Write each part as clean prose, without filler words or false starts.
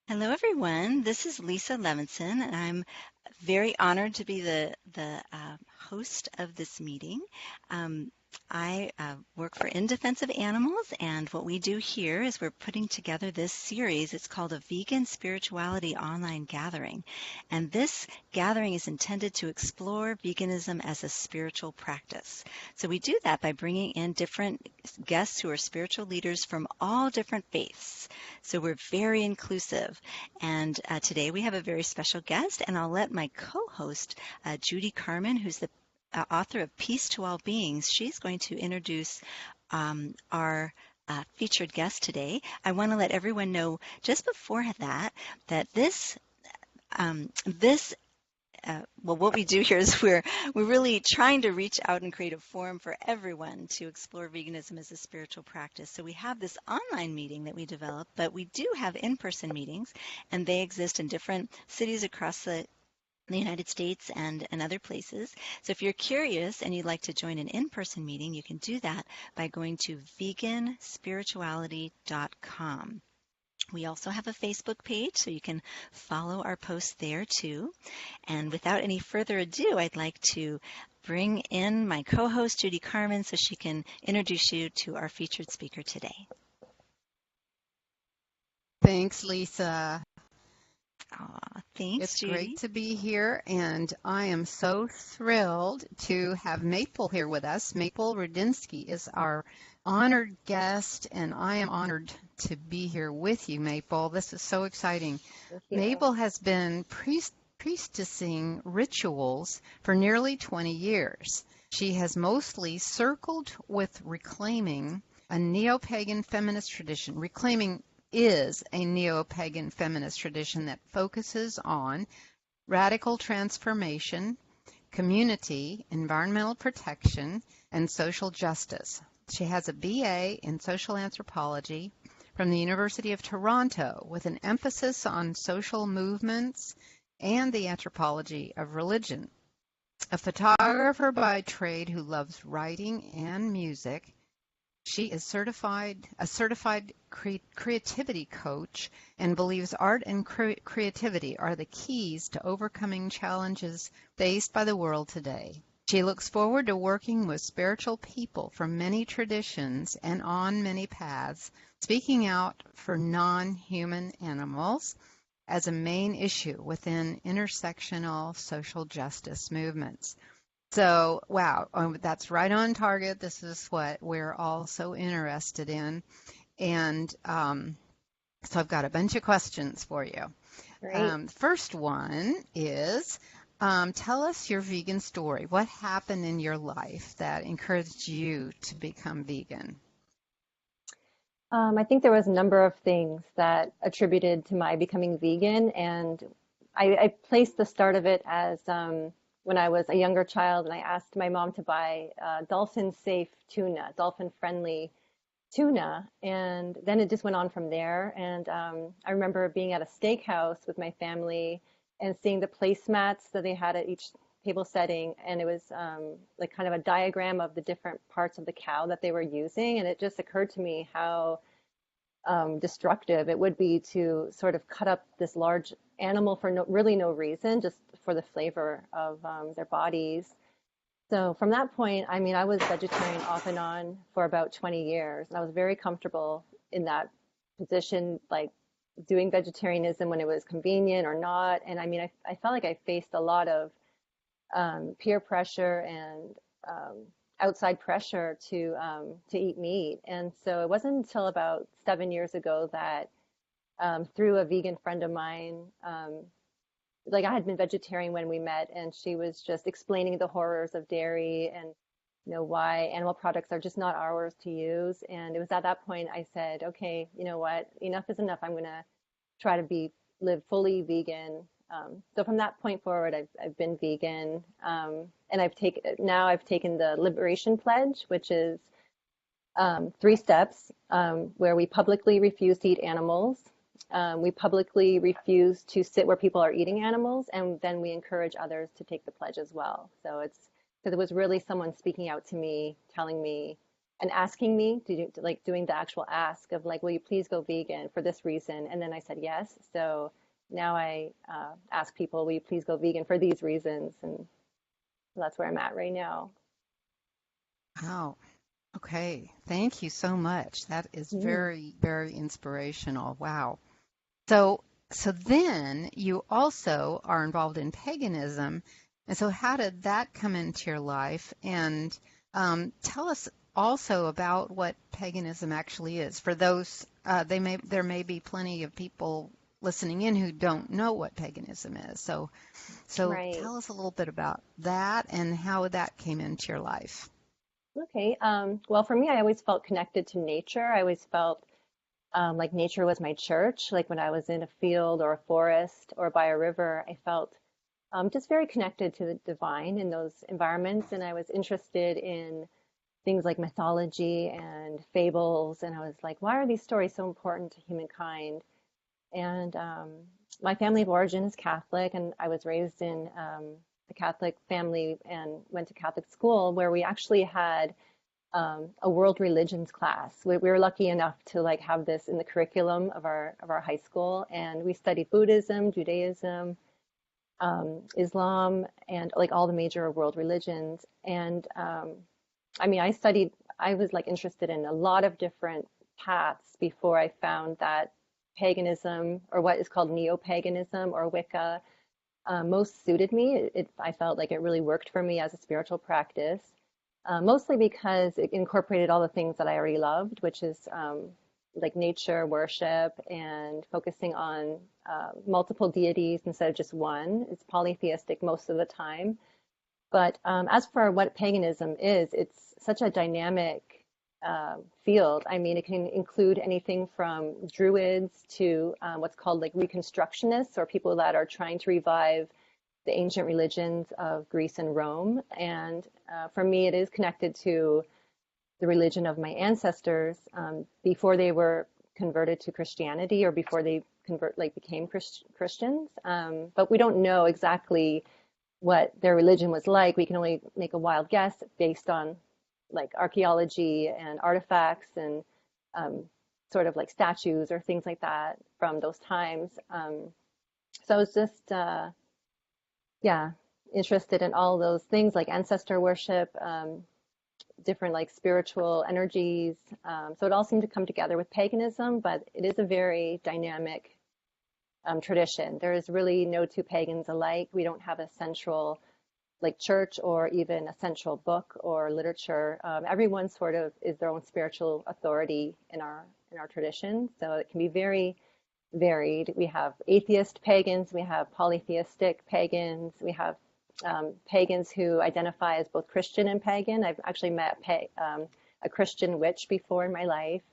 Hello, everyone. This is Lisa Levinson, and I'm very honored to be the host of this meeting. I work for In Defense of Animals, and what we do here is we're putting together this series. It's called a Vegan Spirituality Online Gathering, and this gathering is intended to explore veganism as a spiritual practice. So we do that by bringing in different guests who are spiritual leaders from all different faiths. So we're very inclusive. And today we have a very special guest, and I'll let my co-host, Judy Carmen, who's the author of Peace to All Beings, she's going to introduce our featured guest today. I want to let everyone know just before that that what we do here is we're really trying to reach out and create a forum for everyone to explore veganism as a spiritual practice. So we have this online meeting that we developed, but we do have in-person meetings, and they exist in different cities across the United States and other places. So if you're curious and you'd like to join an in-person meeting, you can do that by going to veganspirituality.com. We also have a Facebook page, so you can follow our posts there too. And without any further ado, I'd like to bring in my co-host, Judy Carmen, so she can introduce you to our featured speaker today. Thanks, Lisa. Thanks, It's Judy. great to be here, and I am so thrilled to have Maple here with us. Maple Rudynski is our honored guest, and I am honored to be here with you, Maple. This is so exciting. Maple has been priestessing rituals for nearly 20 years. She has mostly circled with reclaiming a neo-pagan feminist tradition. Reclaiming is a neo-pagan feminist tradition that focuses on radical transformation, community, environmental protection, and social justice. She has a BA in social anthropology from the University of Toronto with an emphasis on social movements and the anthropology of religion. A photographer by trade who loves writing and music, she is a certified creativity coach and believes art and creativity are the keys to overcoming challenges faced by the world today. She looks forward to working with spiritual people from many traditions and on many paths, speaking out for non-human animals as a main issue within intersectional social justice movements. So, wow, that's right on target. This is what we're all so interested in. And so I've got a bunch of questions for you. Great. First one is, tell us your vegan story. What happened in your life that encouraged you to become vegan? I think there was a number of things that attributed to my becoming vegan, and I placed the start of it as when I was a younger child, and I asked my mom to buy dolphin-safe tuna, dolphin-friendly tuna, and then it just went on from there. And I remember being at a steakhouse with my family and seeing the placemats that they had at each table setting, and it was like kind of a diagram of the different parts of the cow that they were using, and it just occurred to me how destructive it would be to sort of cut up this large animal for really no reason, just for the flavor of their bodies. So from that point, I mean, I was vegetarian off and on for about 20 years, and I was very comfortable in that position, like doing vegetarianism when it was convenient or not. And I mean, I felt like I faced a lot of peer pressure and outside pressure to eat meat. And so it wasn't until about 7 years ago that through a vegan friend of mine, like I had been vegetarian when we met, and she was just explaining the horrors of dairy and why animal products are just not ours to use. And it was at that point I said, okay, you know what, enough is enough. I'm gonna try to live fully vegan. So from that point forward, I've been vegan, and I've taken the Liberation Pledge, which is 3 steps where we publicly refuse to eat animals. We publicly refuse to sit where people are eating animals, and then we encourage others to take the pledge as well. So it's because it was really someone speaking out to me, telling me and asking me to do, like doing the actual ask of like, will you please go vegan for this reason? And then I said yes. So now I ask people, will you please go vegan for these reasons? And that's where I'm at right now. Wow. Okay. Thank you so much. That is Mm. very, very inspirational. Wow. So, so then you also are involved in paganism. And so how did that come into your life? And tell us also about what paganism actually is. For those, there may be plenty of people listening in who don't know what paganism is. So Right. tell us a little bit about that and how that came into your life. Okay. Well, for me, I always felt connected to nature. I always felt like nature was my church. Like when I was in a field or a forest or by a river, I felt just very connected to the divine in those environments. And I was interested in things like mythology and fables. And I was like, why are these stories so important to humankind? And my family of origin is Catholic, and I was raised in a Catholic family and went to Catholic school where we actually had a world religions class. We were lucky enough to like have this in the curriculum of our high school, and we studied Buddhism, Judaism, Islam, and like all the major world religions. And I mean, I was like interested in a lot of different paths before I found that paganism, or what is called neo-paganism or Wicca, most suited me. I felt like it really worked for me as a spiritual practice, mostly because it incorporated all the things that I already loved, which is like nature worship and focusing on multiple deities instead of just one. It's polytheistic most of the time. But as for what paganism is, it's such a dynamic field. I mean, it can include anything from druids to what's called like reconstructionists, or people that are trying to revive the ancient religions of Greece and Rome. And for me, it is connected to the religion of my ancestors before they were converted to Christianity, or before they became Christians. But we don't know exactly what their religion was like. We can only make a wild guess based on like archaeology and artifacts and sort of like statues or things like that from those times. So I was just, yeah, interested in all those things like ancestor worship, different like spiritual energies. So it all seemed to come together with paganism, but it is a very dynamic tradition. There is really no two pagans alike. We don't have a central like church or even a central book or literature. Everyone sort of is their own spiritual authority in our tradition. So it can be very varied. We have atheist pagans, we have polytheistic pagans, we have pagans who identify as both Christian and pagan. I've actually met a Christian witch before in my life.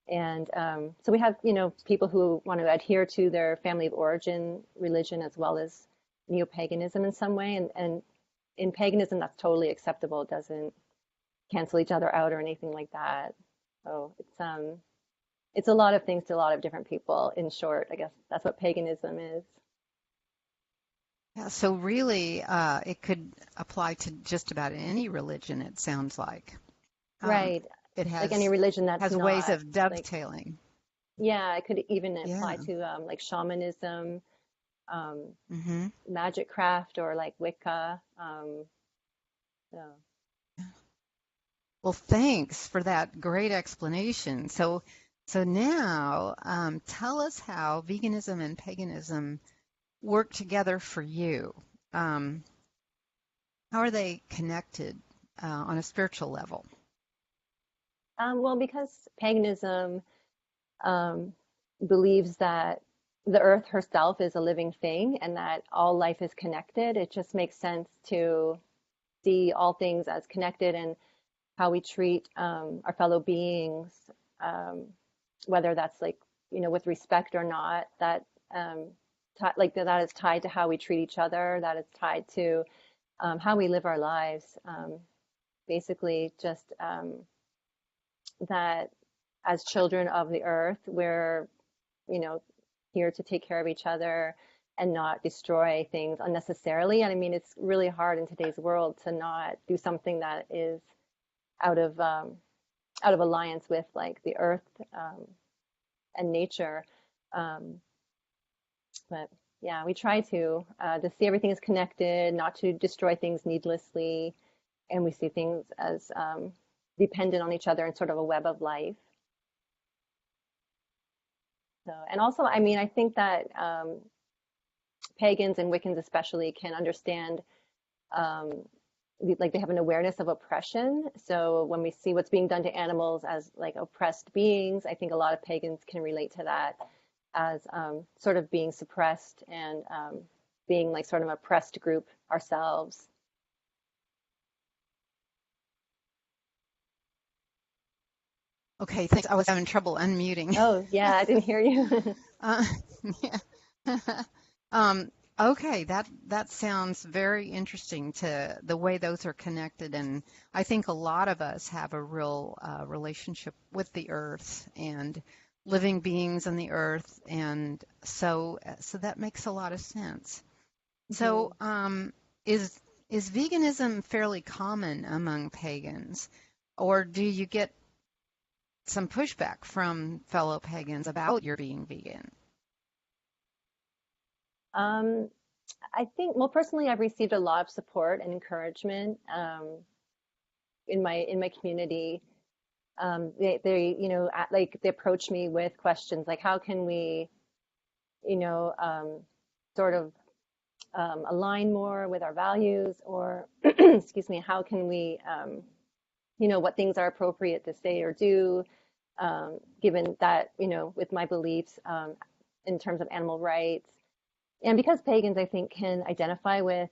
And so we have, people who want to adhere to their family of origin religion as well as neo-paganism in some way. And in paganism, that's totally acceptable. It doesn't cancel each other out or anything like that. So it's a lot of things to a lot of different people. In short, I guess that's what paganism is. Yeah, so really, it could apply to just about any religion, it sounds like. Um, Right. it Like any religion that's has ways not of like, dovetailing. yeah, it could even Yeah. apply to like shamanism, um, Hmm. magic craft, or like Wicca. So. Well, thanks for that great explanation. So now, tell us how veganism and paganism work together for you. Um, how are they connected on a spiritual level? Well, because paganism um, believes that the earth herself is a living thing and that all life is connected, it just makes sense to see all things as connected, and how we treat our fellow beings, um, whether that's like, with respect or not, that like that is tied to how we treat each other, that is tied to how we live our lives. Basically, just that as children of the earth, we're, you know, here to take care of each other and not destroy things unnecessarily. And I mean, it's really hard in today's world to not do something that is out of out of alliance with like the earth and nature. Um, but yeah, we try to see everything is connected, not to destroy things needlessly, and we see things as dependent on each other in sort of a web of life. So, and also, I mean, I think that pagans and Wiccans especially can understand, um, like they have an awareness of oppression. So when we see what's being done to animals as like oppressed beings, I think a lot of pagans can relate to that as sort of being suppressed and being like sort of an oppressed group ourselves. Okay, thanks. I was having trouble unmuting. Oh, yeah, I didn't hear you. Uh, yeah. Okay, that sounds very interesting to the way those are connected, and I think a lot of us have a real relationship with the earth and living beings on the earth, and so that makes a lot of sense. So, Mhm. is veganism fairly common among pagans, or do you get some pushback from fellow pagans about your being vegan? Um, I think, well, personally, I've received a lot of support and encouragement in my community. They like they approach me with questions like, how can we, you know, sort of align more with our values, or excuse me, how can we, what things are appropriate to say or do, given that, with my beliefs in terms of animal rights. And because pagans, I think, can identify with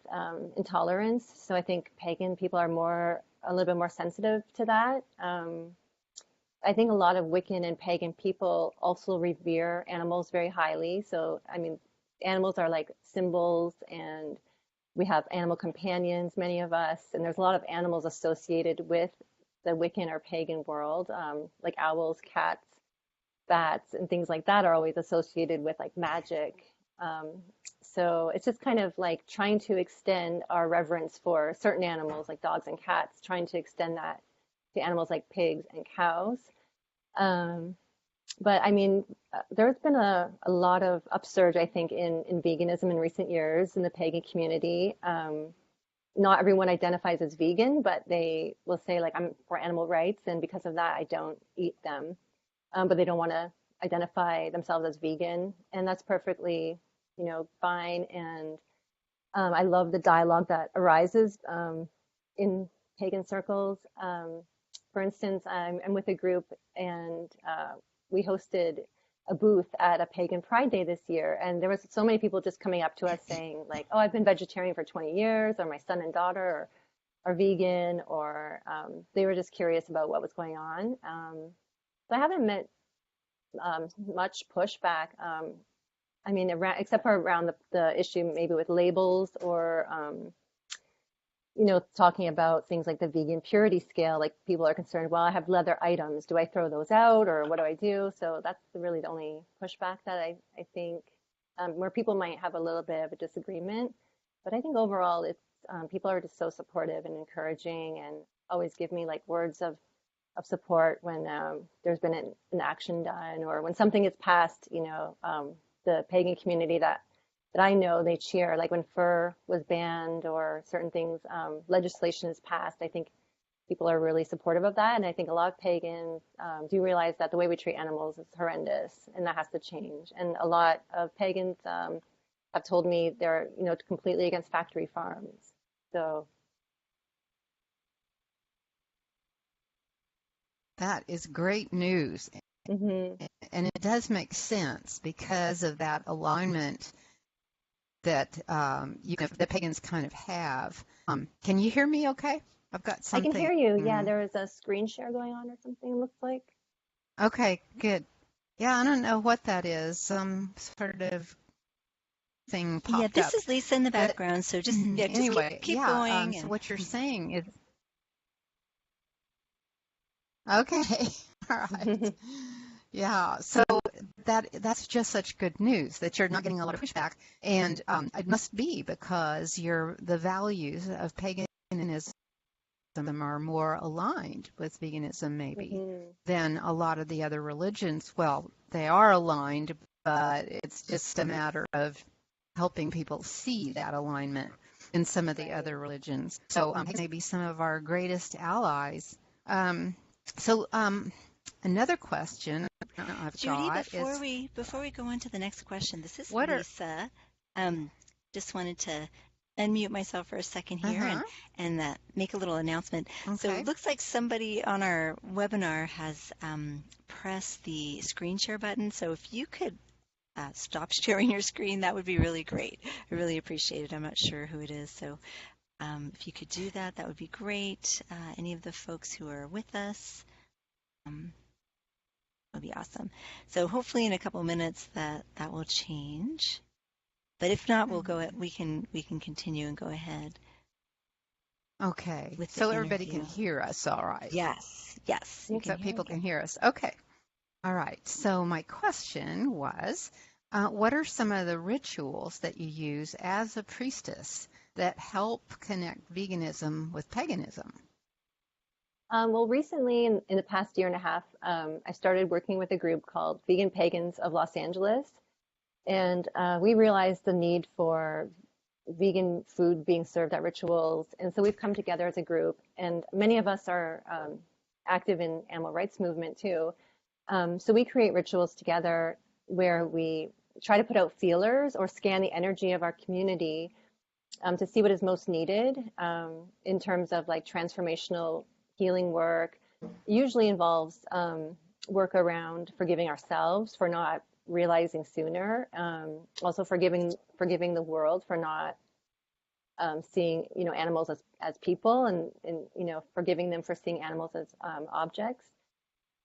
intolerance, so I think pagan people are a little bit more sensitive to that. I think a lot of Wiccan and pagan people also revere animals very highly. So, I mean, animals are like symbols, and we have animal companions, many of us, and there's a lot of animals associated with the Wiccan or pagan world, like owls, cats, bats, and things like that are always associated with like magic. Um, so it's just kind of like trying to extend our reverence for certain animals like dogs and cats, trying to extend that to animals like pigs and cows. Um, but I mean, there's been a lot of upsurge, I think, in veganism in recent years in the pagan community. Not everyone identifies as vegan, but they will say, like, I'm for animal rights, and because of that, I don't eat them. But they don't want to identify themselves as vegan, and that's perfectly, fine. And I love the dialogue that arises in pagan circles. For instance, I'm with a group, and we hosted a booth at a pagan pride day this year, and there was so many people just coming up to us saying like, "Oh, I've been vegetarian for 20 years," or "My son and daughter are vegan," or they were just curious about what was going on. So I haven't met much pushback. I mean, except for around the issue maybe with labels, or talking about things like the vegan purity scale. Like people are concerned, well, I have leather items. Do I throw those out, or what do I do? So that's really the only pushback that I think, where people might have a little bit of a disagreement. But I think overall, it's people are just so supportive and encouraging, and always give me like words of support when there's been an action done, or when something is passed. The pagan community that I know, they cheer. Like when fur was banned or certain things, legislation is passed. I think people are really supportive of that, and I think a lot of pagans do realize that the way we treat animals is horrendous, and that has to change. And a lot of pagans have told me they're completely against factory farms. So That is great news, mhm. and it does make sense because of that alignment that the pagans kind of have. Can you hear me okay? I've got I can something. hear you. Yeah, there was a screen share going on or something, it looks like. Okay, good. Yeah, I don't know what that is. Some sort of thing Yeah, popped this up. is Lisa in the But background, so just yeah, just anyway, keep yeah, going. so And what you're saying is okay. All right. Yeah, so that's just such good news that you're not getting a lot of pushback, and it must be because the values of paganism are more aligned with veganism maybe Hmm. than a lot of the other religions. Well, they are aligned, but it's just a matter of helping people see that alignment in some of the Right. other religions. So maybe some of our greatest allies. Um, so another question I've Judy, got is, before we go on to the next question, this is what are, Lisa. Um, just wanted to unmute myself for a second here uh-huh, and make a little announcement. So it okay. looks like somebody on our webinar has pressed the screen share button. So if you could stop sharing your screen, that would be really great. I really appreciate it. I'm not sure who it is. So if you could do that, that would be great. Any of the folks who are with us. Um, would be awesome. So hopefully in a couple minutes that will change. But if not, we can continue and go ahead Okay, with the so everybody can interview. hear us all right. Yes, you can So hear people me. can hear us. Okay. All right. So my question was, what are some of the rituals that you use as a priestess that help connect veganism with paganism? Well, recently, in the past year and a half, I started working with a group called Vegan Pagans of Los Angeles. And we realized the need for vegan food being served at rituals. And so we've come together as a group. And many of us are active in animal rights movement too. So we create rituals together where we try to put out feelers or scan the energy of our community to see what is most needed in terms of like transformational healing work. Usually involves work around forgiving ourselves for not realizing sooner. Also forgiving the world for not seeing animals as people and forgiving them for seeing animals as objects.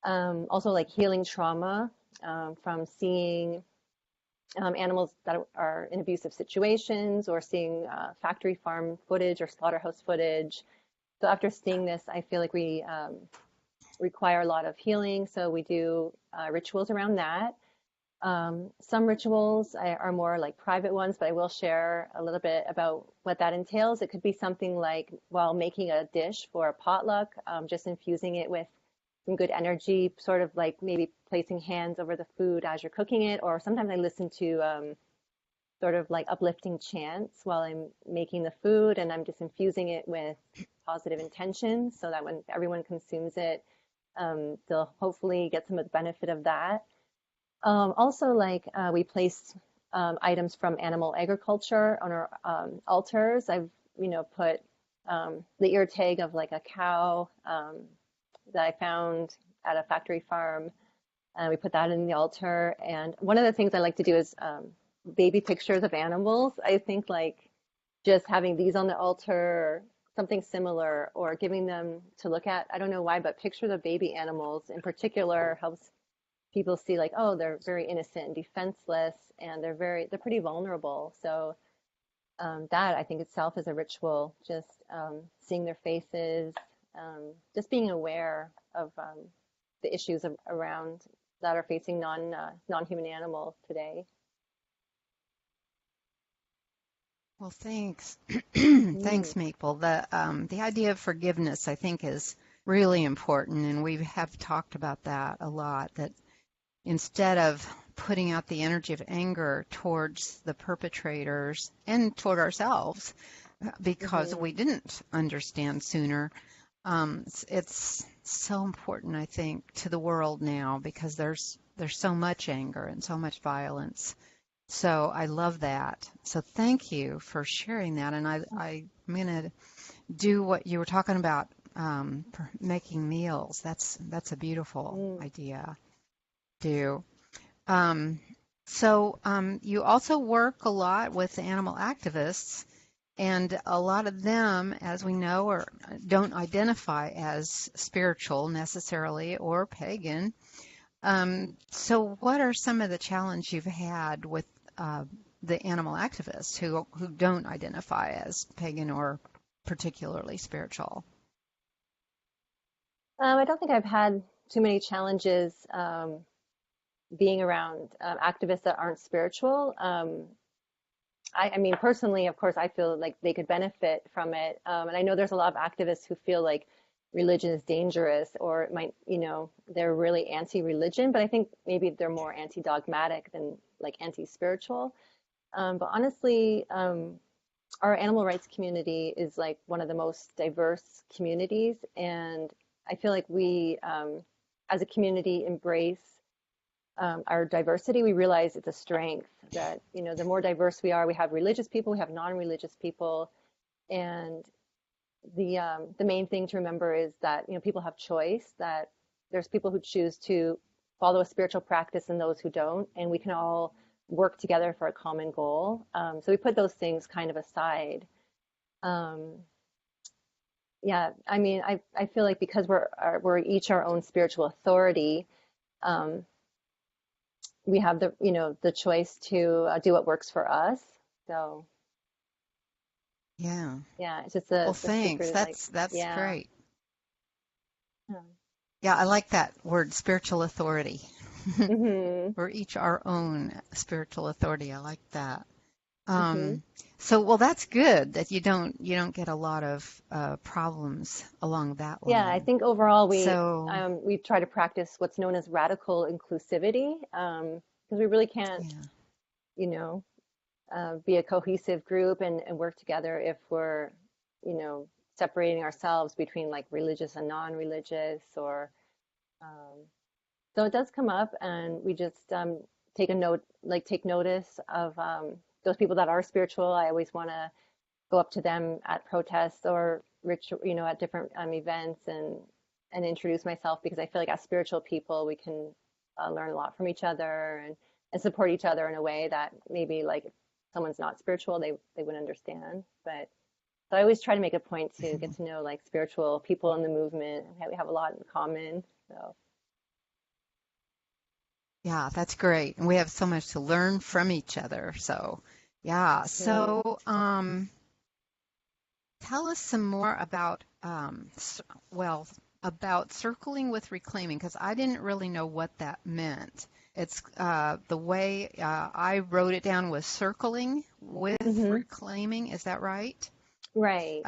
Also like healing trauma from seeing animals that are in abusive situations or seeing factory farm footage or slaughterhouse footage. So after seeing this, I feel like we require a lot of healing. So we do rituals around that. Some rituals are more like private ones, but I will share a little bit about what that entails. It could be something like while making a dish for a potluck, just infusing it with some good energy, sort of like maybe placing hands over the food as you're cooking it. Or sometimes I listen to sort of like uplifting chants while I'm making the food, and I'm just infusing it with positive intentions so that when everyone consumes it, they'll hopefully get some of the benefit of that. Also, like we place items from animal agriculture on our altars. I've, put the ear tag of like a cow that I found at a factory farm. We put that in the altar. And one of the things I like to do is baby pictures of animals. I think like just having these on the altar or something similar or giving them to look at. I don't know why, but pictures of baby animals in particular helps people see like, oh, they're very innocent and defenseless and they're pretty vulnerable. So that I think itself is a ritual, just seeing their faces, just being aware of the issues around that are facing non-human animals today. Well, thanks. Mm, Thanks, Maple. The idea of forgiveness, I think, is really important, and we have talked about that a lot, that instead of putting out the energy of anger towards the perpetrators and toward ourselves because mm-hmm. we didn't understand sooner, it's so important, I think, to the world now because there's so much anger and so much violence. So I love that. So thank you for sharing that. And I'm going to do what you were talking about, making meals. That's a beautiful Mm. idea. Do. Um, so you also work a lot with animal activists, and a lot of them, as we know, don't identify as spiritual necessarily or pagan. So what are some of the challenges you've had with the animal activists who don't identify as pagan or particularly spiritual? I don't think I've had too many challenges being around activists that aren't spiritual. I mean, personally, of course, I feel like they could benefit from it. And I know there's a lot of activists who feel like religion is dangerous or it might, they're really anti-religion, but I think maybe they're more anti-dogmatic than like anti-spiritual. But honestly, our animal rights community is like one of the most diverse communities. And I feel like we, as a community, embrace our diversity. We realize it's a strength that, the more diverse we are, we have religious people, we have non-religious people. And the main thing to remember is that, people have choice, that there's people who choose to follow a spiritual practice and those who don't. And we can all work together for a common goal. So we put those things kind of aside. Yeah, I mean, I feel like because we're each our own spiritual authority, um, we have the choice to do what works for us. So Yeah. yeah, it's just Well, the secret thanks. is like, That's yeah. great. Yeah. Yeah, I like that word, spiritual authority. Mhm. We're each our own spiritual authority. I like that. Mhm. Well, that's good that you don't get a lot of problems along that Yeah, I line. think overall So, we try to practice what's known as radical inclusivity, because we really can't, yeah. you know, be a cohesive group and work together if we're, separating ourselves between like religious and non-religious or um, so it does come up, and we just take notice of those people that are spiritual. I always want to go up to them at protests or ritual, at different events and introduce myself because I feel like as spiritual people we can learn a lot from each other and support each other in a way that maybe like if someone's not spiritual they wouldn't understand. But so I always try to make a point to get to know like spiritual people in the movement. We have a lot in common. So Yeah, that's great. And we have so much to learn from each other. So, yeah. mhm. So, tell us some more about, well, about circling with reclaiming, because I didn't really know what that meant. It's the way I wrote it down was circling with Mhm. reclaiming. Is that right? Right.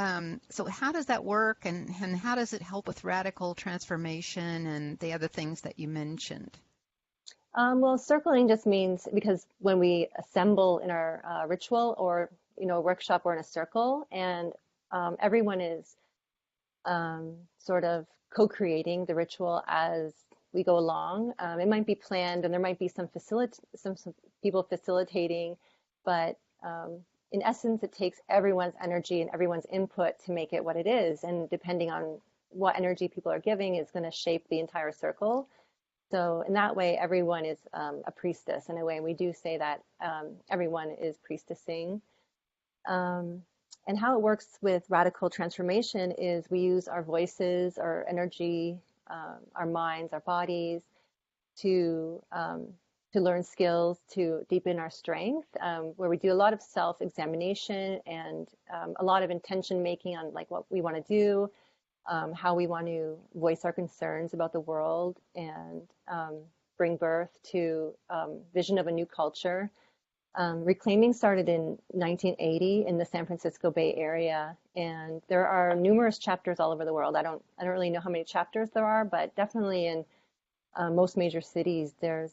So how does that work, and how does it help with radical transformation and the other things that you mentioned? Well, circling just means because when we assemble in our ritual or a workshop, we're in a circle, and everyone is sort of co-creating the ritual as we go along. It might be planned, and there might be some people facilitating, but in essence, it takes everyone's energy and everyone's input to make it what it is, and depending on what energy people are giving is going to shape the entire circle. So in that way, everyone is a priestess in a way. And we do say that everyone is priestessing. Um, and how it works with radical transformation is we use our voices, our energy, our minds, our bodies to um, to learn skills to deepen our strength, where we do a lot of self-examination and a lot of intention making on like what we want to do, how we want to voice our concerns about the world and bring birth to vision of a new culture. Reclaiming started in 1980 in the San Francisco Bay Area, and there are numerous chapters all over the world. I don't really know how many chapters there are, but definitely in most major cities, there's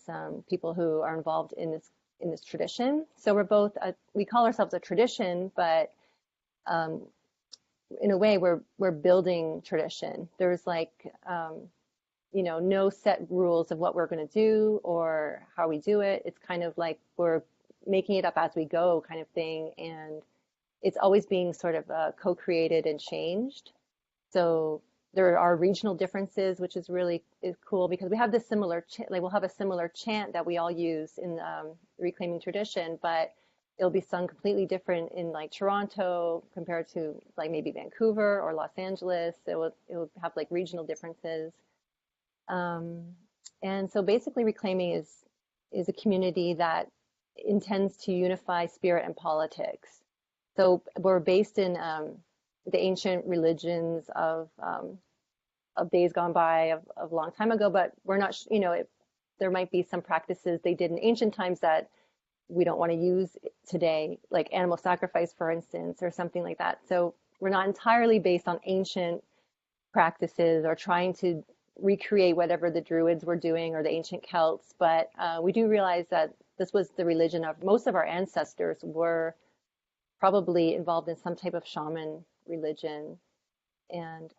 people who are involved in this tradition. So we call ourselves a tradition, but um, in a way we're building tradition. There's like no set rules of what we're going to do or how we do it. It's kind of like we're making it up as we go kind of thing, and it's always being sort of co-created and changed. So there are regional differences, which is cool because we have this similar like we'll have a similar chant that we all use in reclaiming tradition, but it'll be sung completely different in like Toronto compared to like maybe Vancouver or Los Angeles. It will have like regional differences. Um, and so basically reclaiming is a community that intends to unify spirit and politics. So we're based in the ancient religions of days gone by of a long time ago, but we're not, there might be some practices they did in ancient times that we don't want to use today, like animal sacrifice, for instance, or something like that. So we're not entirely based on ancient practices or trying to recreate whatever the Druids were doing or the ancient Celts, but we do realize that this was the religion of most of our ancestors were probably involved in some type of shaman religion. And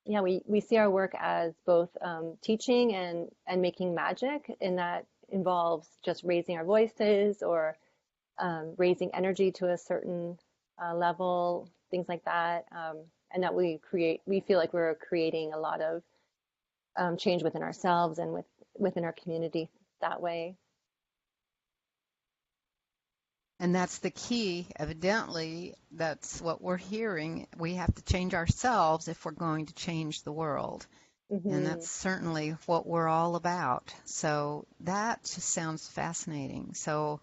yeah, we see our work as both teaching and making magic, and that involves just raising our voices or raising energy to a certain level, things like that. And that we feel like we're creating a lot of change within ourselves and within our community that way. And that's the key. Evidently, that's what we're hearing. We have to change ourselves if we're going to change the world. And Hmm. that's certainly what we're all about. So that just sounds fascinating. So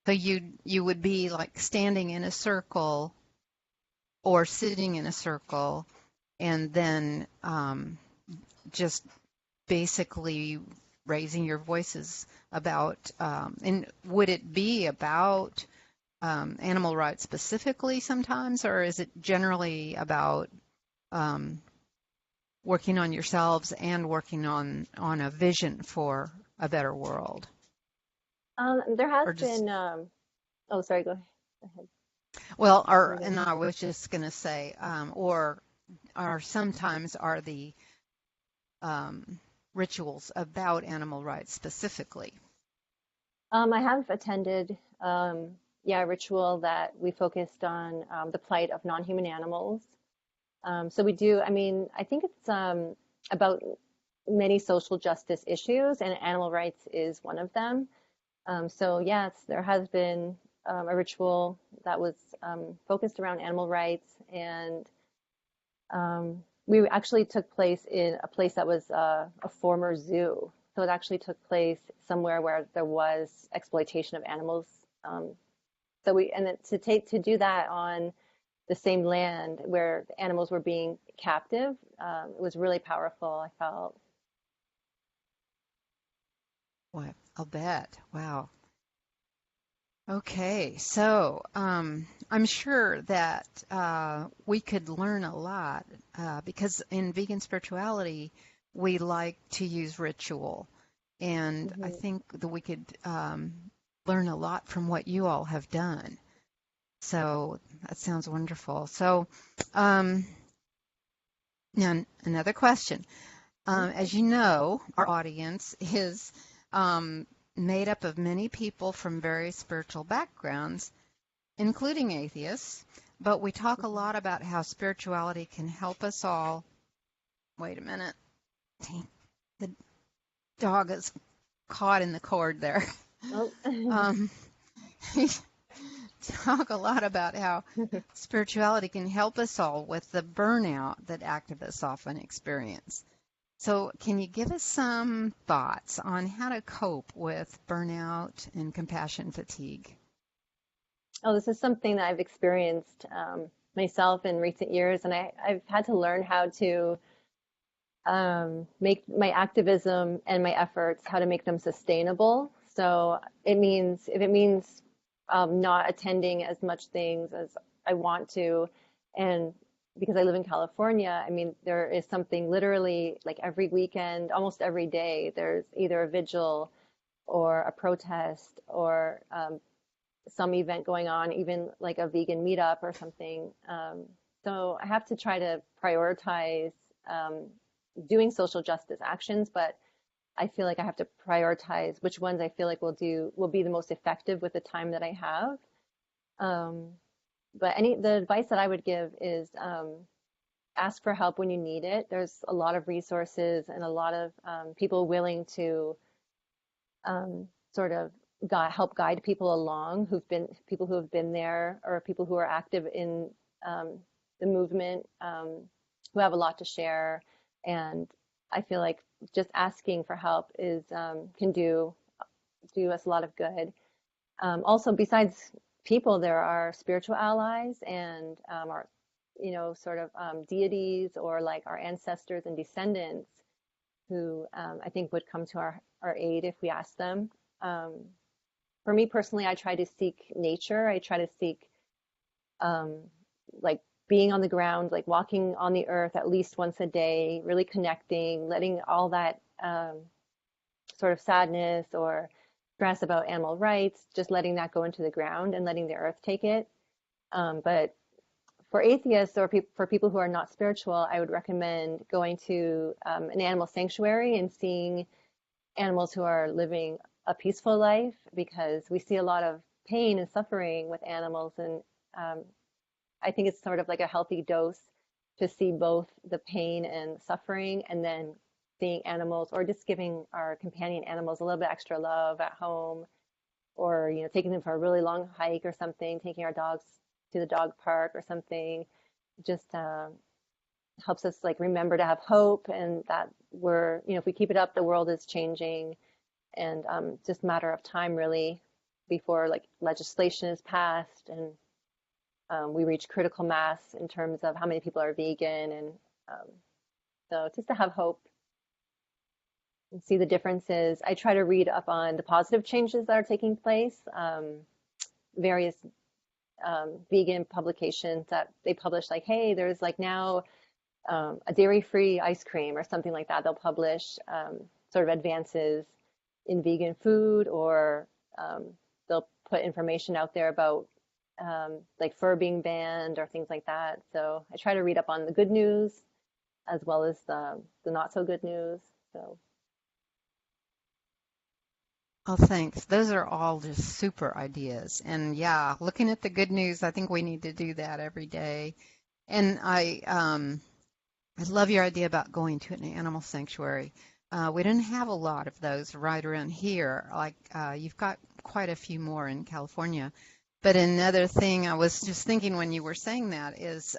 you would be like standing in a circle or sitting in a circle and then just basically raising your voices about, and would it be about animal rights specifically sometimes, or is it generally about working on yourselves and working on a vision for a better world? There has Or just, been, oh, sorry, go ahead. well, or, Sorry, go and ahead. I was just going to say, or sometimes are the rituals about animal rights specifically. I have attended, yeah, a ritual that we focused on the plight of non-human animals. So we do, I mean, I think it's about many social justice issues, and animal rights is one of them. So yes, there has been a ritual that was focused around animal rights, and we actually took place in a place that was a former zoo. So it actually took place somewhere where there was exploitation of animals. Um, so we and to do that on the same land where the animals were being captive, it was really powerful, I felt. What? I'll bet. Wow. Okay, so I'm sure that we could learn a lot because in vegan spirituality, we like to use ritual. And I Hmm. think that we could learn a lot from what you all have done. So that sounds wonderful. So now another question. As you know, our audience is made up of many people from various spiritual backgrounds, including atheists, but we talk a lot about how spirituality can help us all. Wait a minute. The dog is caught in the cord there. Oh. Um, we talk a lot about how spirituality can help us all with the burnout that activists often experience. So, can you give us some thoughts on how to cope with burnout and compassion fatigue? Oh, this is something that I've experienced myself in recent years, and I've had to learn how to make my activism and my efforts, how to make them sustainable. So if it means not attending as much things as I want to, and because I live in California, I mean, there is something literally like every weekend, almost every day, there's either a vigil or a protest or some event going on, even like a vegan meetup or something. So I have to try to prioritize um, doing social justice actions, but I feel like I have to prioritize which ones I feel like will be the most effective with the time that I have. Um, but the advice that I would give is ask for help when you need it. There's a lot of resources and a lot of people willing to sort of help guide people along people who have been there or people who are active in um, the movement, who have a lot to share. And I feel like just asking for help is can do us a lot of good. Also, besides people, there are spiritual allies and our, sort of deities or like our ancestors and descendants who I think would come to our aid if we ask them. Um, for me personally, I try to seek nature. I try to seek um, like being on the ground, like walking on the earth at least once a day, really connecting, letting all that sort of sadness or stress about animal rights, just letting that go into the ground and letting the earth take it. But for atheists or for people who are not spiritual, I would recommend going to an animal sanctuary and seeing animals who are living a peaceful life, because we see a lot of pain and suffering with animals. And I think it's sort of like a healthy dose to see both the pain and suffering, and then seeing animals, or just giving our companion animals a little bit extra love at home, or taking them for a really long hike or something, taking our dogs to the dog park or something, just helps us like remember to have hope, and that we're, if we keep it up, the world is changing, and just a matter of time really before like legislation is passed and we reach critical mass in terms of how many people are vegan, and so just to have hope and see the differences. I try to read up on the positive changes that are taking place. Various vegan publications that they publish, like, hey, there's like now a dairy-free ice cream or something like that. They'll publish sort of advances in vegan food, or they'll put information out there about like fur being banned or things like that. So I try to read up on the good news as well as the not so good news. So. Oh, thanks. Those are all just super ideas. And yeah, looking at the good news, I think we need to do that every day. And I love your idea about going to an animal sanctuary. We didn't have a lot of those right around here. Like you've got quite a few more in California. But another thing I was just thinking when you were saying that is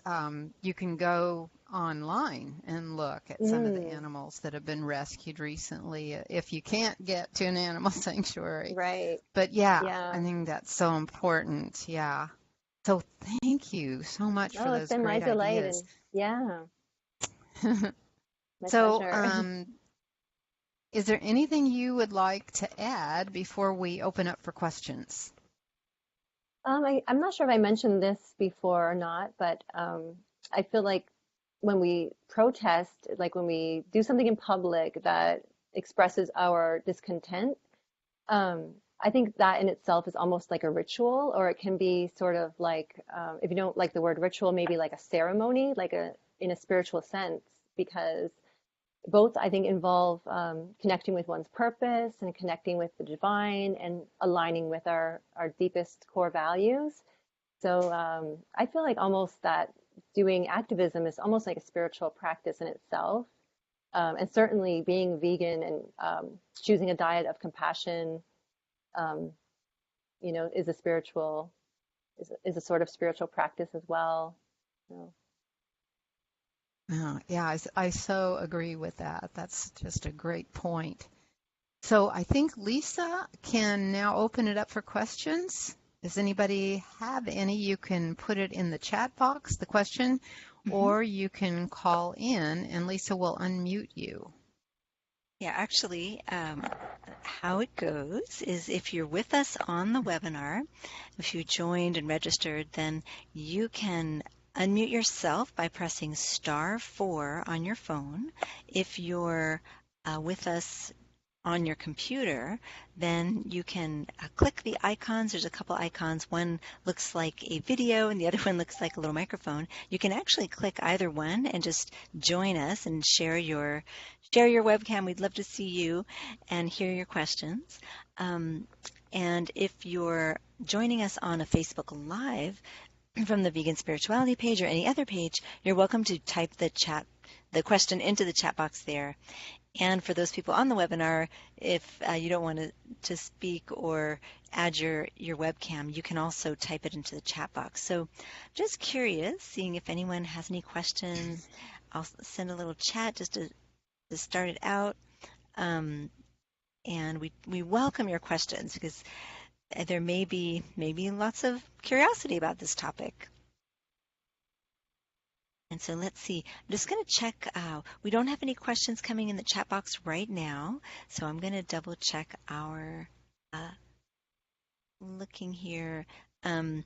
you can go online and look at some of the animals that have been rescued recently if you can't get to an animal sanctuary. Right. But yeah, Yeah. I think that's so important. Yeah. So thank you so much for It's those been my great delight, ideas. and yeah, my So, pleasure. is there anything you would like to add before we open up for questions? I'm not sure if I mentioned this before or not, but I feel like when we protest, like when we do something in public that expresses our discontent, I think that in itself is almost like a ritual, or it can be sort of like, if you don't like the word ritual, maybe like a ceremony, like in a spiritual sense, because both I think involve connecting with one's purpose and connecting with the divine and aligning with our deepest core values. So I feel like almost that doing activism is almost like a spiritual practice in itself. And certainly being vegan and choosing a diet of compassion, um, is a spiritual, is a sort of spiritual practice as well. So. Yeah, I so agree with that. That's just a great point. So I think Lisa can now open it up for questions. Does anybody have any? You can put it in the chat box, the question, or you can call in and Lisa will unmute you. Yeah, actually, how it goes is if you're with us on the webinar, if you joined and registered, then you can unmute yourself by pressing *4 on your phone. If you're with us on your computer, then you can click the icons. There's a couple icons. One looks like a video and the other one looks like a little microphone. You can actually click either one and just join us and share your webcam. We'd love to see you and hear your questions. And if you're joining us on a Facebook Live from the Vegan Spirituality page or any other page, you're welcome to type the question into the chat box there. And for those people on the webinar, if you don't want to speak or add your webcam, you can also type it into the chat box. So just curious, seeing if anyone has any questions. I'll send a little chat just to start it out. And we welcome your questions because there may be lots of curiosity about this topic. And so let's see, I'm just going to check, we don't have any questions coming in the chat box right now, so I'm going to double check our looking here. Um,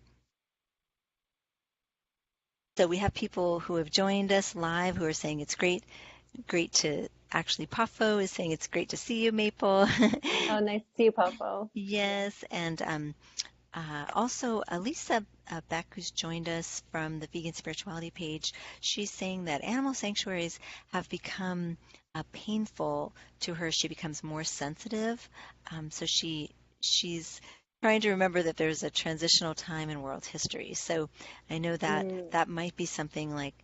so we have people who have joined us live who are saying it's great to actually. Pafo is saying it's great to see you, Maple. Oh, nice to see you, Popo. Yes, and also, Elisa Beck, who's joined us from the Vegan Spirituality page, she's saying that animal sanctuaries have become painful to her. She becomes more sensitive. So she's trying to remember that there's a transitional time in world history. So I know that Mm. that might be something like,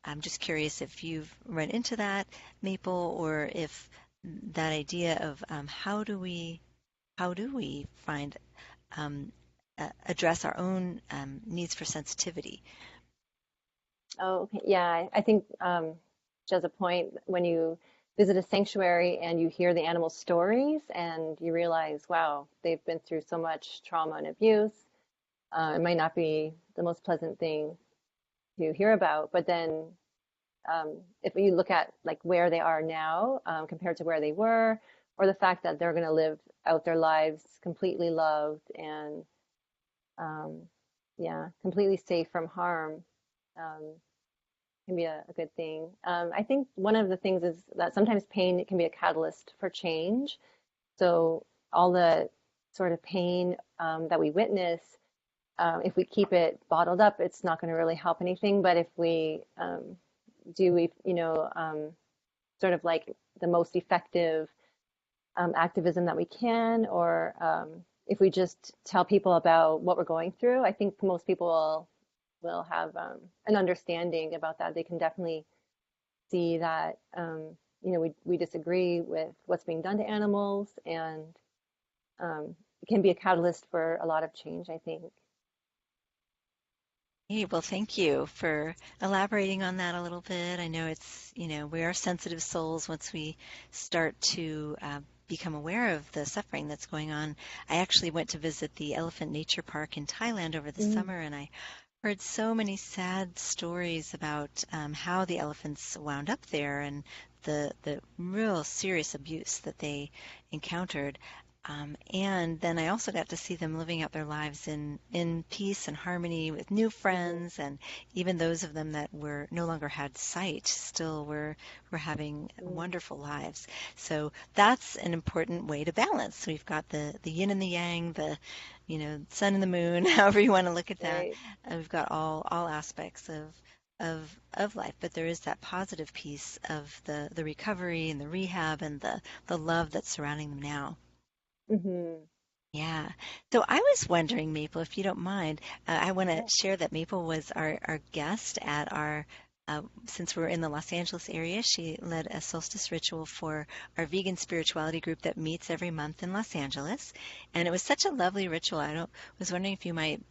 I'm just curious if you've run into that, Maple, or if that idea of how do we find um, address our own needs for sensitivity. Oh, okay. Yeah, I think she has a point when you visit a sanctuary and you hear the animal stories and you realize, wow, they've been through so much trauma and abuse. It might not be the most pleasant thing to hear about, but then if you look at like where they are now compared to where they were, or the fact that they're going to live out their lives completely loved and um, yeah, completely safe from harm. Um, can be a good thing. I think one of the things is that sometimes pain can be a catalyst for change. So all the sort of pain that we witness, if we keep it bottled up, it's not going to really help anything. But if we sort of like the most effective activism that we can, or if we just tell people about what we're going through, I think most people will have an understanding about that. They can definitely see that we disagree with what's being done to animals, and it can be a catalyst for a lot of change, I think. Hey, well, thank you for elaborating on that a little bit. I know we are sensitive souls once we start to become aware of the suffering that's going on. I actually went to visit the Elephant Nature Park in Thailand over the Mm. summer, and I heard so many sad stories about how the elephants wound up there and the real serious abuse that they encountered. And then I also got to see them living out their lives in peace and harmony with new Mhm. friends, and even those of them that were no longer had sight still were having Mm. wonderful lives. So that's an important way to balance. We've got the yin and the yang, the sun and the moon, however you want to look at that. Right. We've got all aspects of life, but there is that positive piece of the recovery and the rehab and the love that's surrounding them now. Hmm. Yeah. So I was wondering, Maple, if you don't mind, I want to Yeah. share that Maple was our guest at since we're in the Los Angeles area, she led a solstice ritual for our vegan spirituality group that meets every month in Los Angeles. And it was such a lovely ritual. Was wondering if you might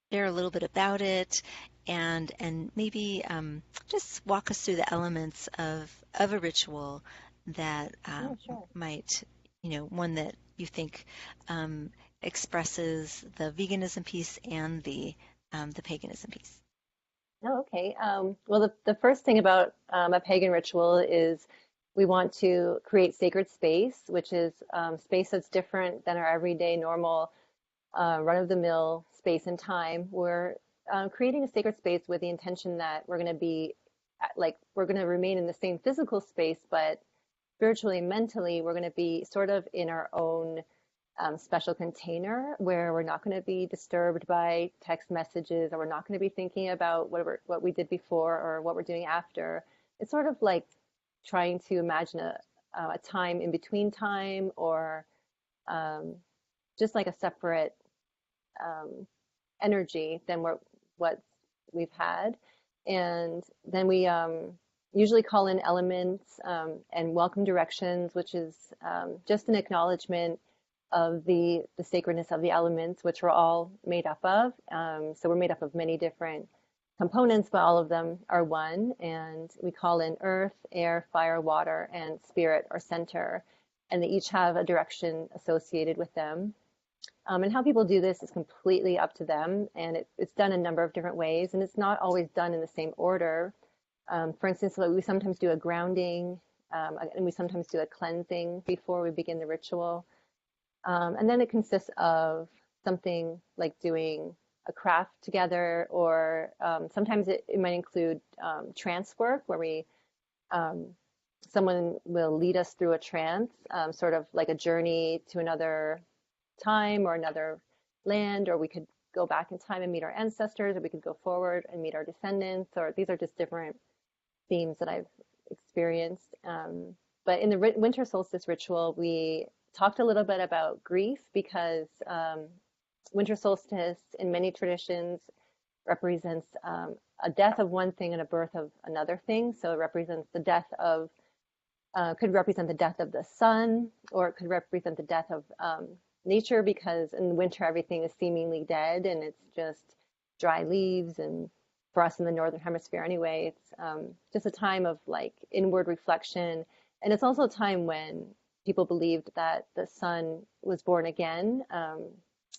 share a little bit about it and maybe just walk us through the elements of a ritual that Yeah, sure. might, one that you think um, expresses the veganism piece and the paganism piece. Oh, okay. Well, the first thing about a pagan ritual is we want to create sacred space, which is space that's different than our everyday normal run-of-the-mill space and time. We're creating a sacred space with the intention that we're going to be like we're going to remain in the same physical space, but spiritually and mentally, we're going to be sort of in our own special container where we're not going to be disturbed by text messages, or we're not going to be thinking about what we did before or what we're doing after. It's sort of like trying to imagine a time in between time, or um, just like a separate um, energy than what we've had. And then we usually call in elements and welcome directions, which is just an acknowledgement of the sacredness of the elements, which we're all made up of. So we're made up of many different components, but all of them are one. And we call in earth, air, fire, water, and spirit or center. And they each have a direction associated with them. And how people do this is completely up to them, and it's done a number of different ways, and it's not always done in the same order. For instance, like we sometimes do a grounding, and we sometimes do a cleansing before we begin the ritual. And then it consists of something like doing a craft together, or sometimes it might include trance work where we um, someone will lead us through a trance, sort of like a journey to another time or another land, or we could go back in time and meet our ancestors, or we could go forward and meet our descendants, or these are just different themes that I've experienced. But in the winter solstice ritual, we talked a little bit about grief because winter solstice in many traditions represents a death of one thing and a birth of another thing. So it represents the death of, could represent the death of the sun, or it could represent the death of nature, because in winter everything is seemingly dead and it's just dry leaves. And for us in the northern hemisphere anyway, it's just a time of like inward reflection. And it's also a time when people believed that the sun was born again,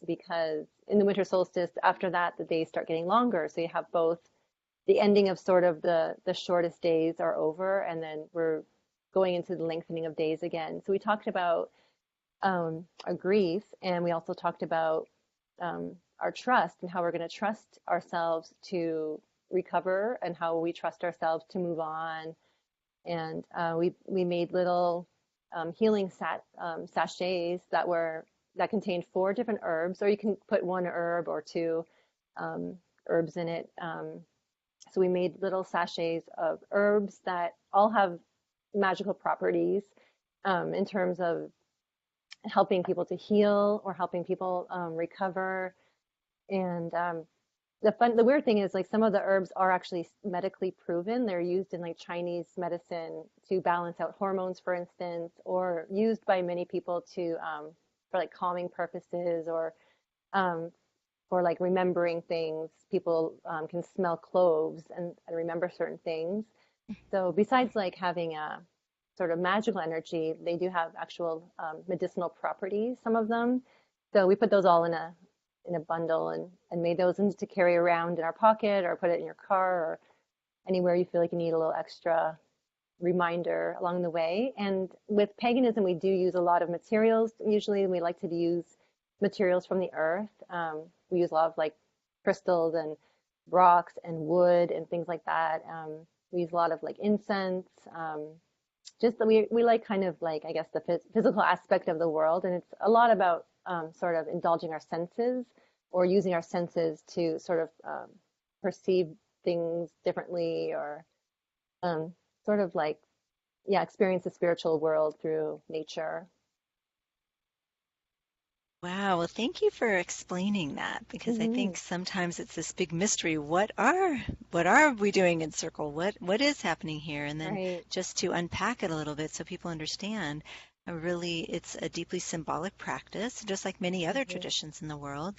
because in the winter solstice, after that, the days start getting longer. So you have both the ending of sort of the shortest days are over, and then we're going into the lengthening of days again. So we talked about our grief, and we also talked about our trust and how we're going to trust ourselves to recover, and how we trust ourselves to move on. And we made little healing sachets that contained 4 different herbs, or you can put 1 herb or 2 herbs in it. So we made little sachets of herbs that all have magical properties in terms of helping people to heal or helping people recover. And the weird thing is, like, some of the herbs are actually medically proven. They're used in like Chinese medicine to balance out hormones, for instance, or used by many people to for like calming purposes, or for like remembering things. People can smell cloves and remember certain things. So besides like having a sort of magical energy, they do have actual medicinal properties, some of them. So we put those all in a bundle, and made those into to carry around in our pocket, or put it in your car, or anywhere you feel like you need a little extra reminder along the way. And with paganism, we do use a lot of materials. Usually we like to use materials from the earth. We use a lot of like crystals and rocks and wood and things like that. We use a lot of like incense. Just that we like kind of like, I guess, the physical aspect of the world. And it's a lot about sort of indulging our senses, or using our senses to sort of perceive things differently, or sort of like, yeah, experience the spiritual world through nature. Wow, well, thank you for explaining that, because I Hmm. think sometimes it's this big mystery. What are we doing in circle? What is happening here? And then Right. just to unpack it a little bit so people understand, really, it's a deeply symbolic practice, just like many other Hmm. traditions in the world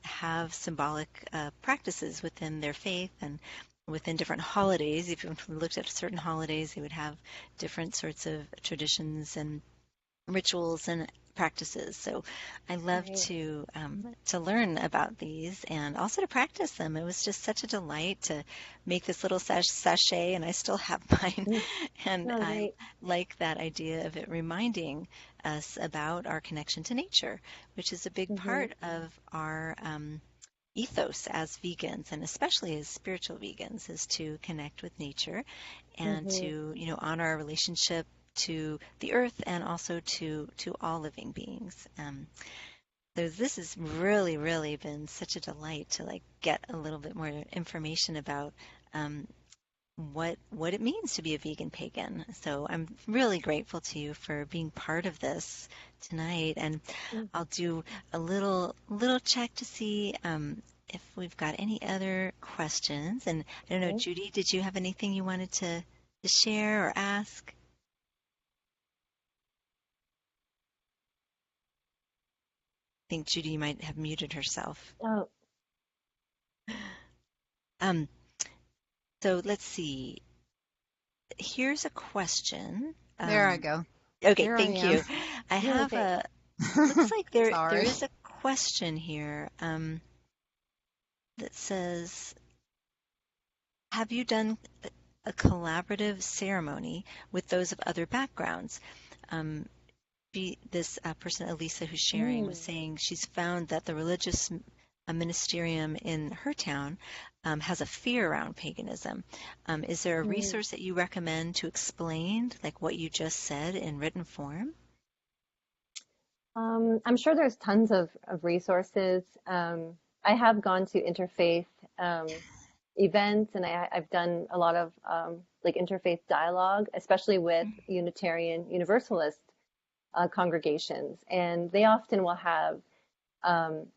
have symbolic practices within their faith and within different holidays. If we looked at certain holidays, they would have different sorts of traditions and rituals and practices. So I love Right. to learn about these and also to practice them. It was just such a delight to make this little sachet, and I still have mine. Mm. And Oh, I great. like that idea of it reminding us about our connection to nature, which is a big Hmm. part of our ethos as vegans, and especially as spiritual vegans, is to connect with nature and Hmm. to honor our relationship to the earth and also to all living beings. So this has really been such a delight to like get a little bit more information about um, what it means to be a vegan pagan. So I'm really grateful to you for being part of this tonight, and I'll do a little check to see if we've got any other questions. And I don't know, Okay. Judy, did you have anything you wanted to share or ask? I think Judy might have muted herself. Oh, Um, so let's see. Here's a question. There I go. Okay, Here I thank am. you. I have thanks. looks like there Sorry. is a question here that says, have you done a collaborative ceremony with those of other backgrounds? Um, This person, Elisa, who's sharing, was Mm, saying she's found that the religious ministerium in her town has a fear around paganism. Is there a mm. resource that you recommend to explain, like what you just said, in written form? I'm sure there's tons of resources. I have gone to interfaith events, and I've done a lot of like interfaith dialogue, especially with Unitarian Universalist congregations, and they often will have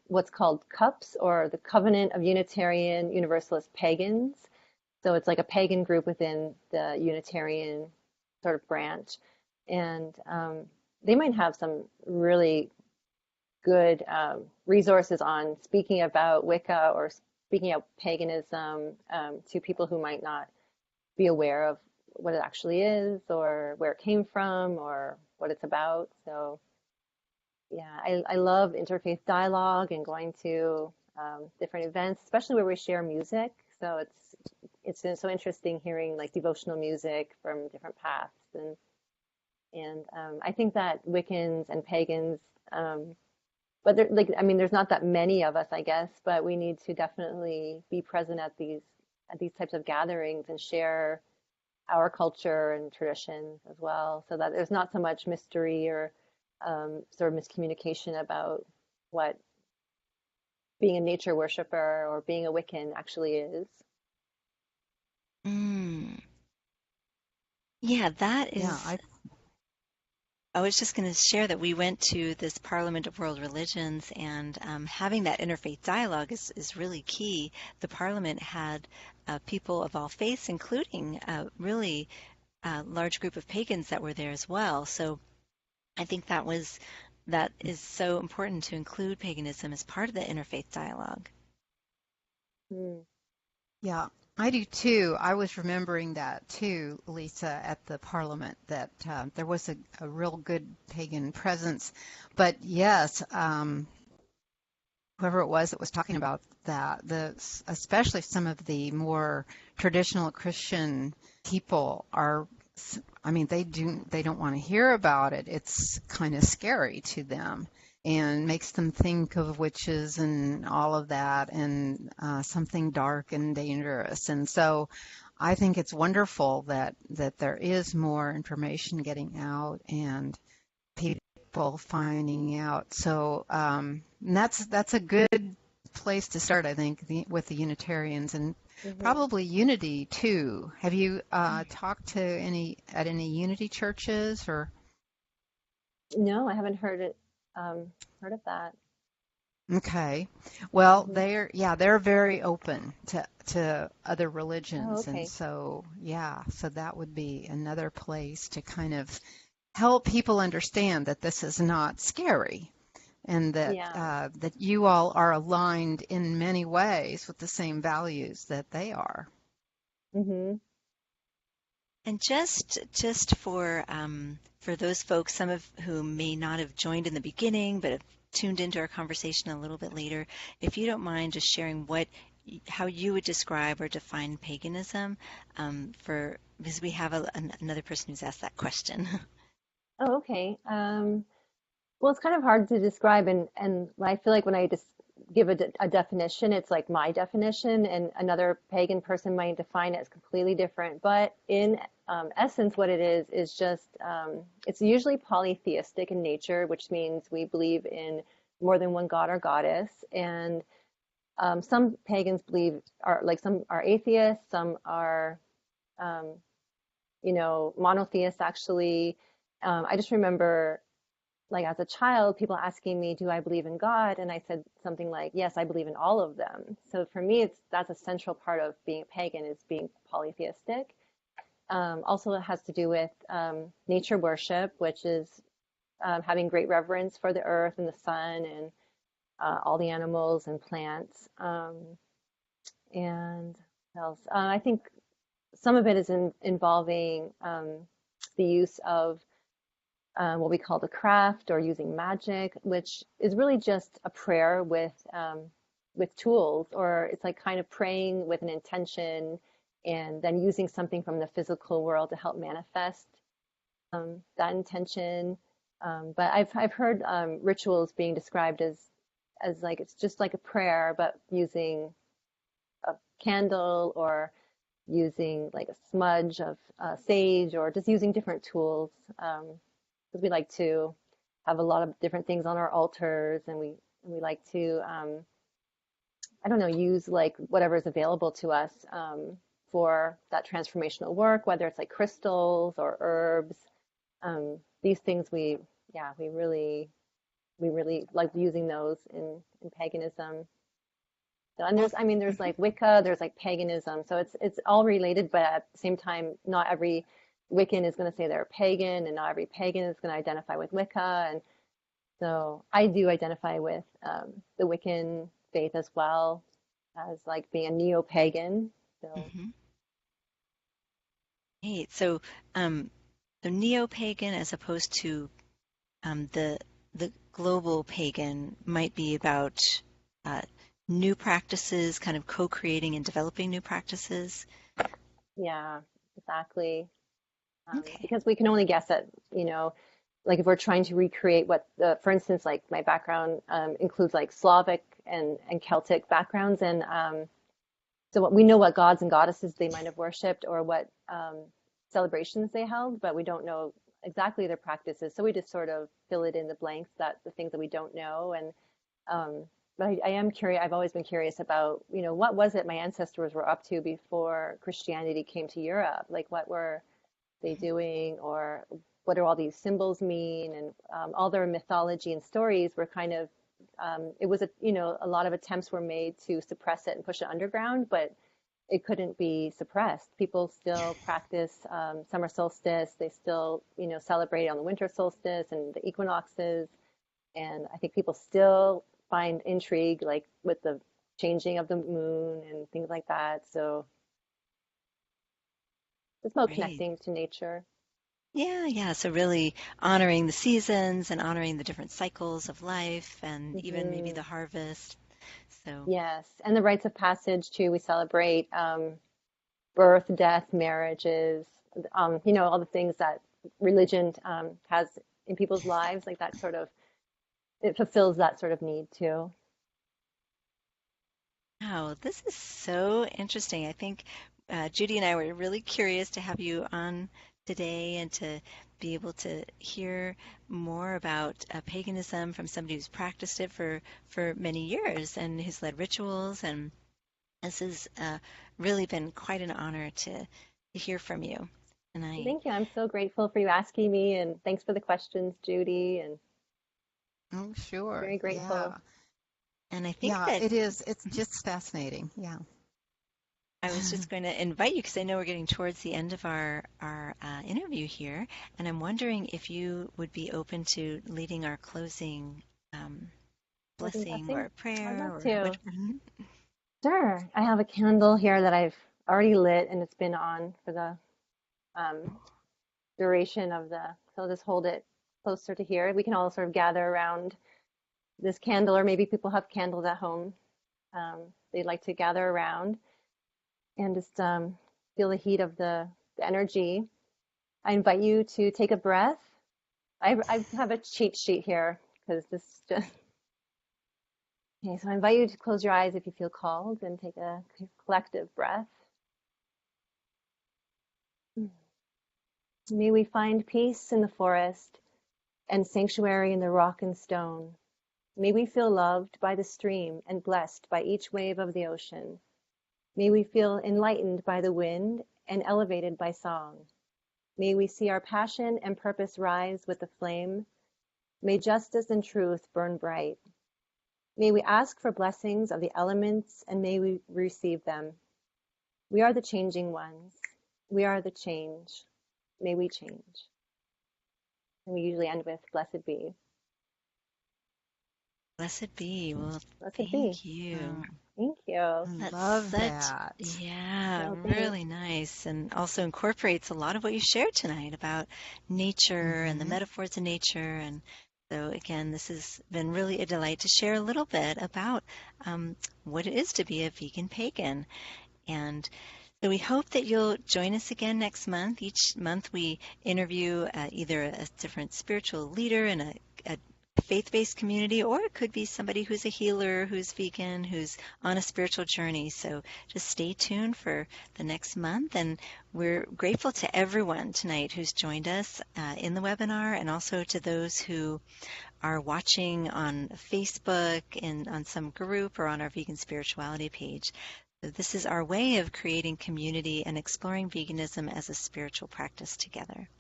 what's called CUPS, or the Covenant of Unitarian Universalist Pagans. So it's like a pagan group within the Unitarian sort of branch. And they might have some really good resources on speaking about Wicca or speaking out paganism to people who might not be aware of what it actually is or where it came from or what it's about. So yeah, I love interfaith dialogue and going to different events, especially where we share music. So it's been so interesting hearing like devotional music from different paths, and I think that Wiccans and pagans, but there, like I mean, there's not that many of us, I guess, but we need to definitely be present at these types of gatherings and share our culture and traditions as well, so that there's not so much mystery or sort of miscommunication about what being a nature worshiper or being a Wiccan actually is. Mm. Yeah, that Yeah, is. I was just going to share that we went to this Parliament of World Religions, and having that interfaith dialogue is really key. The Parliament had people of all faiths, including a really large group of pagans that were there as well. So I think that is so important to include paganism as part of the interfaith dialogue. Mm. yeah, I do too. I was remembering that too, Lisa, at the Parliament, that there was a real good pagan presence. But yes, whoever it was that was talking about that, especially some of the more traditional Christian people are, I mean, they don't want to hear about it. It's kind of scary to them and makes them think of witches and all of that and something dark and dangerous. And so I think it's wonderful that there is more information getting out and people finding out. So and that's a good place to start, I think, with the Unitarians and Hmm. probably Unity too. Have you talked to any Unity churches or? No, I haven't heard of that. Okay, well Hmm. they're very open to other Oh, religions, and okay. so yeah, so that would be another place to kind of help people understand that this is not scary and Yeah. that you all are aligned in many ways with the same values that they are. Hmm. And just for those folks, some of whom may not have joined in the beginning, but have tuned into our conversation a little bit later, if you don't mind just sharing how you would describe or define paganism, because we have another person who's asked that question. Oh, okay. Well, it's kind of hard to describe, and I feel like when I just give a definition, it's like my definition, and another pagan person might define it as completely different. But in essence, what it is just it's usually polytheistic in nature, which means we believe in more than one god or goddess. And some pagans believe are like some are atheists, some are um, monotheists actually. I just remember like as a child, people asking me, do I believe in God? And I said something like, yes, I believe in all of them. So for me, that's a central part of being a pagan is being polytheistic. Also, it has to do with nature worship, which is having great reverence for the earth and the sun and all the animals and plants. And what else? I think some of it is involving the use of what we call the craft or using magic, which is really just a prayer with tools, or it's like kind of praying with an intention and then using something from the physical world to help manifest that intention. But I've heard rituals being described as like it's just like a prayer, but using a candle or using like a smudge of sage or just using different tools. Because we like to have a lot of different things on our altars, and we like to I don't know, use like whatever is available to us for that transformational work, whether it's like crystals or herbs. These things yeah, we really like using those in paganism. So, and Well, there's like Wicca, there's like paganism. So it's all related, but at the same time, not every Wiccan is going to say they're a pagan, and not every pagan is going to identify with Wicca. And so I do identify with the Wiccan faith as well as like being a neo-pagan. So mhm. Great. So, the neo-pagan as opposed to the global pagan might be about uh, new practices, kind of co-creating and developing new practices. yeah, exactly. Okay. Because we can only guess at, like if we're trying to recreate for instance, like my background includes like Slavic and Celtic backgrounds, and so we know what gods and goddesses they might have worshipped or what celebrations they held, but we don't know exactly their practices. So we just sort of fill it in the blanks, that the things that we don't know. And but I am curious. I've always been curious about, what was it my ancestors were up to before Christianity came to Europe? Like, what were they doing, or what do all these symbols mean? And all their mythology and stories were kind of it was a lot of attempts were made to suppress it and push it underground, but it couldn't be suppressed. People still practice summer solstice. They still, celebrate on the winter solstice and the equinoxes. And I think people still find intrigue, like with the changing of the moon and things like that. So it's about Great. connecting to nature. Yeah, yeah. So really honoring the seasons and honoring the different cycles of life and even maybe Hmm. the harvest. So Yes, and the rites of passage too. We celebrate birth, death, marriages, all the things that religion has in people's lives. Like that sort of, it fulfills that sort of need too. wow, this is so interesting. I think Judy and I were really curious to have you on today and to be able to hear more about paganism from somebody who's practiced it for many years and who's led rituals. And this has really been quite an honor to hear from you. And I, Thank you. I'm so grateful for you asking me, and thanks for the questions, Judy, and Oh, sure. very Yeah. grateful. and I think Yeah, that it is. It's just fascinating. Yeah. I was just going to invite you because I know we're getting towards the end of our interview here, and I'm wondering if you would be open to leading our closing Closing blessing blessing. or I'd prayer love or to. whatever. Mhm. Sure. I have a candle here that I've already lit, and it's been on for the um, duration of so I'll just hold it closer to here. We can all sort of gather around this candle, or maybe people have candles at home. They'd like to gather around and just feel the heat of the energy. I invite you to take a breath. I have a cheat sheet here because this just. Okay, so I invite you to close your eyes if you feel called and take a collective breath. May we find peace in the forest and sanctuary in the rock and stone. May we feel loved by the stream and blessed by each wave of the ocean. May we feel enlightened by the wind and elevated by song. May we see our passion and purpose rise with the flame. May justice and truth burn bright. May we ask for blessings of the elements, and may we receive them. We are the changing ones. We are the change. May we change. And we usually end with blessed be. Blessed be. Well, Blessed be. thank you. Mm, Thank I you. That's love such, that. yeah, No, thanks. really nice, and also incorporates a lot of what you shared tonight about nature and the Hmm. metaphors of nature. And so, again, this has been really a delight to share a little bit about what it is to be a vegan pagan. And So we hope that you'll join us again next month. Each month we interview either a different spiritual leader in a faith-based community, or it could be somebody who's a healer, who's vegan, who's on a spiritual journey. So just stay tuned for the next month. And we're grateful to everyone tonight who's joined us in the webinar, and also to those who are watching on Facebook and on some group or on our vegan spirituality page. So this is our way of creating community and exploring veganism as a spiritual practice together.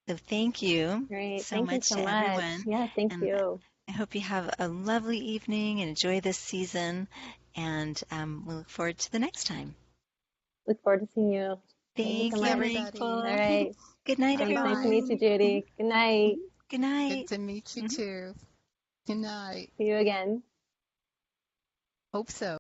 So thank you Great. so Thank you much so to much. everyone. Yeah, thank And you. I hope you have a lovely evening and enjoy this season. And we look forward to the next time. Look forward to seeing you. Thank you so Thank you, much. everybody. All Maple. right. Good night, Thanks. Nice to everyone. meet you, Judy. Good night. Good Good night. to meet you too. Good night. See you again. Hope so.